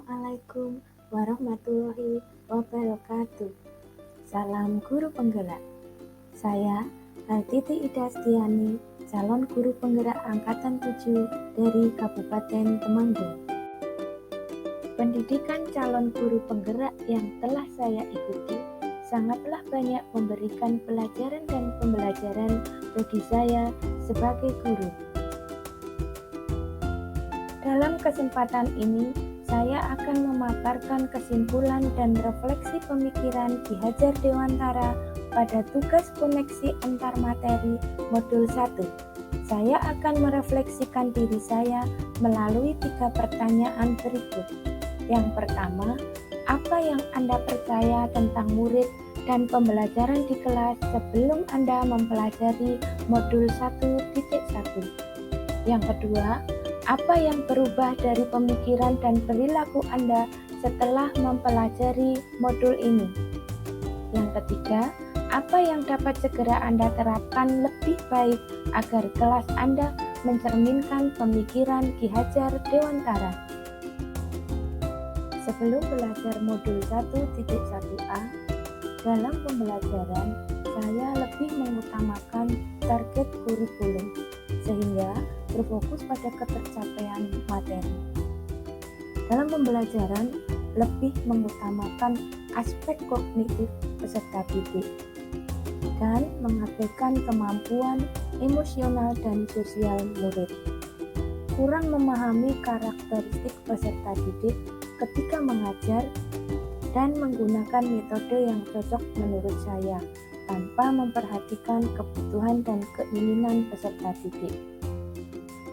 Assalamualaikum warahmatullahi wabarakatuh. Salam guru penggerak. Saya Altiti Ida Stiani, calon guru penggerak angkatan 7 dari Kabupaten Temanggung. Pendidikan calon guru penggerak yang telah saya ikuti sangatlah banyak memberikan pelajaran dan pembelajaran bagi saya sebagai guru. Dalam kesempatan ini, saya akan memaparkan kesimpulan dan refleksi pemikiran Ki Hajar Dewantara pada tugas koneksi antar materi modul 1. Saya akan merefleksikan diri saya melalui 3 pertanyaan berikut. Yang pertama, apa yang Anda percaya tentang murid dan pembelajaran di kelas sebelum Anda mempelajari modul 1.1? Yang kedua, apa yang berubah dari pemikiran dan perilaku Anda setelah mempelajari modul ini? Yang ketiga, apa yang dapat segera Anda terapkan lebih baik agar kelas Anda mencerminkan pemikiran Ki Hajar Dewantara? Sebelum belajar modul 1.1a, dalam pembelajaran saya lebih mengutamakan target kurikulum, sehingga berfokus pada ketercapaian materi. Dalam pembelajaran, lebih mengutamakan aspek kognitif peserta didik dan mengabaikan kemampuan emosional dan sosial murid. Kurang memahami karakteristik peserta didik ketika mengajar dan menggunakan metode yang cocok menurut saya tanpa memperhatikan kebutuhan dan keinginan peserta didik.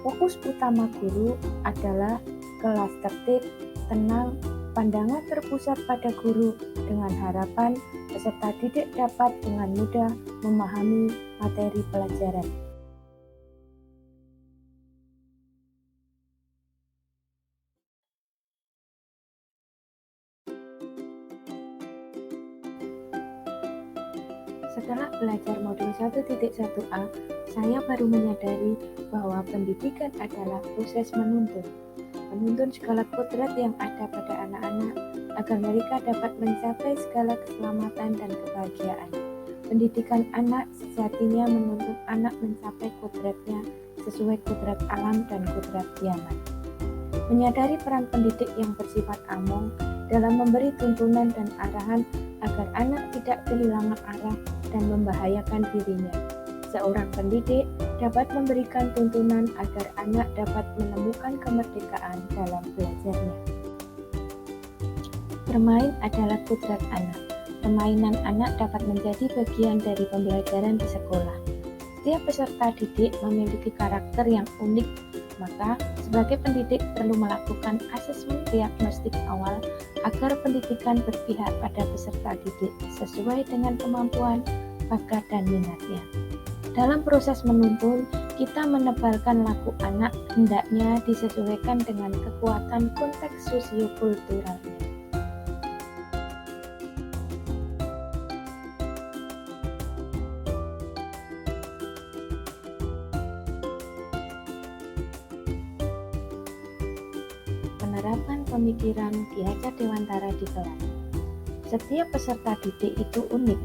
Fokus utama guru adalah kelas tertib, tenang, pandangan terpusat pada guru dengan harapan peserta didik dapat dengan mudah memahami materi pelajaran. Setelah belajar modul 1.1a, saya baru menyadari bahwa pendidikan adalah proses menuntun segala kodrat yang ada pada anak-anak agar mereka dapat mencapai segala keselamatan dan kebahagiaan. Pendidikan anak sejatinya menuntut anak mencapai kodratnya sesuai kodrat alam dan kodrat zaman. Menyadari peran pendidik yang bersifat among dalam memberi tuntunan dan arahan agar anak tidak kehilangan arah dan membahayakan dirinya. Seorang pendidik dapat memberikan tuntunan agar anak dapat menemukan kemerdekaan dalam belajarnya. Bermain adalah kodrat anak. Permainan anak dapat menjadi bagian dari pembelajaran di sekolah. Setiap peserta didik memiliki karakter yang unik, maka sebagai pendidik perlu melakukan asesmen diagnostik awal agar pendidikan berpihak pada peserta didik sesuai dengan kemampuan, bakat, dan minatnya. Dalam proses menuntun, kita menebalkan laku anak hendaknya disesuaikan dengan kekuatan konteks sosiokulturalnya. Penerapan pemikiran Ki Hajar Dewantara di kelas. Setiap peserta didik itu unik,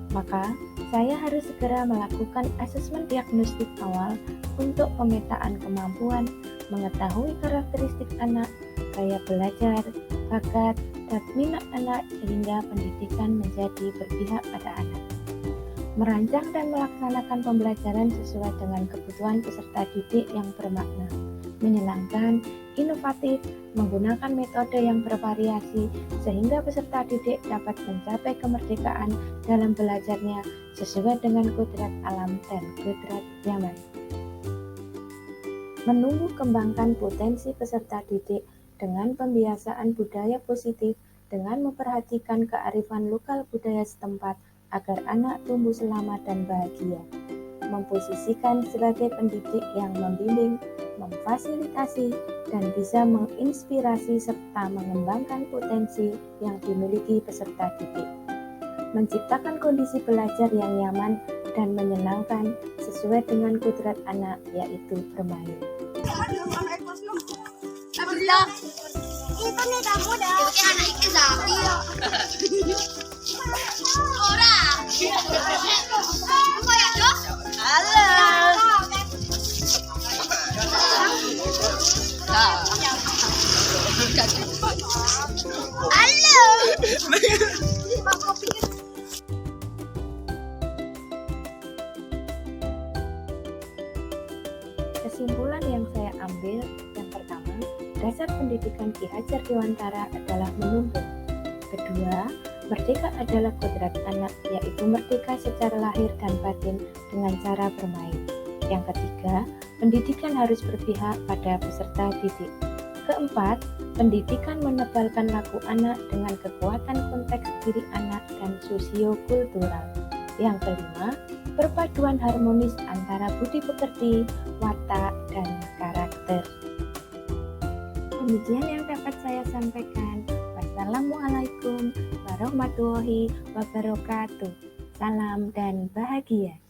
maka saya harus segera melakukan asesmen diagnostik awal untuk pemetaan kemampuan, mengetahui karakteristik anak, gaya belajar, bakat, dan minat anak sehingga pendidikan menjadi berpihak pada anak. Merancang dan melaksanakan pembelajaran sesuai dengan kebutuhan peserta didik yang bermakna, menyenangkan, inovatif, menggunakan metode yang bervariasi sehingga peserta didik dapat mencapai kemerdekaan dalam belajarnya sesuai dengan kodrat alam dan kodrat zaman. Menumbuh kembangkan potensi peserta didik dengan pembiasaan budaya positif dengan memperhatikan kearifan lokal budaya setempat agar anak tumbuh selamat dan bahagia. Memposisikan sebagai pendidik yang membimbing, memfasilitasi, dan bisa menginspirasi serta mengembangkan potensi yang dimiliki peserta didik. Menciptakan kondisi belajar yang nyaman dan menyenangkan sesuai dengan kodrat anak, yaitu bermain. Itu nih kamu dah. Oke, anak iki Zaki ya. Ora. Apa ya, Dok? Halo. Halo. Kesimpulan yang saya ambil, yang pertama, dasar pendidikan Ki Hajar Dewantara adalah menuntut. Kedua, merdeka adalah kodrat anak, yaitu merdeka secara lahir dan batin dengan cara bermain. Yang ketiga, pendidikan harus berpihak pada peserta didik. Keempat, pendidikan menebalkan laku anak dengan kekuatan konteks diri anak dan sosiokultural. Yang kelima, perpaduan harmonis antara budi pekerti, watak, dan karakter. Demikian yang dapat saya sampaikan. Wassalamualaikum warahmatullahi wabarakatuh. Salam dan bahagia.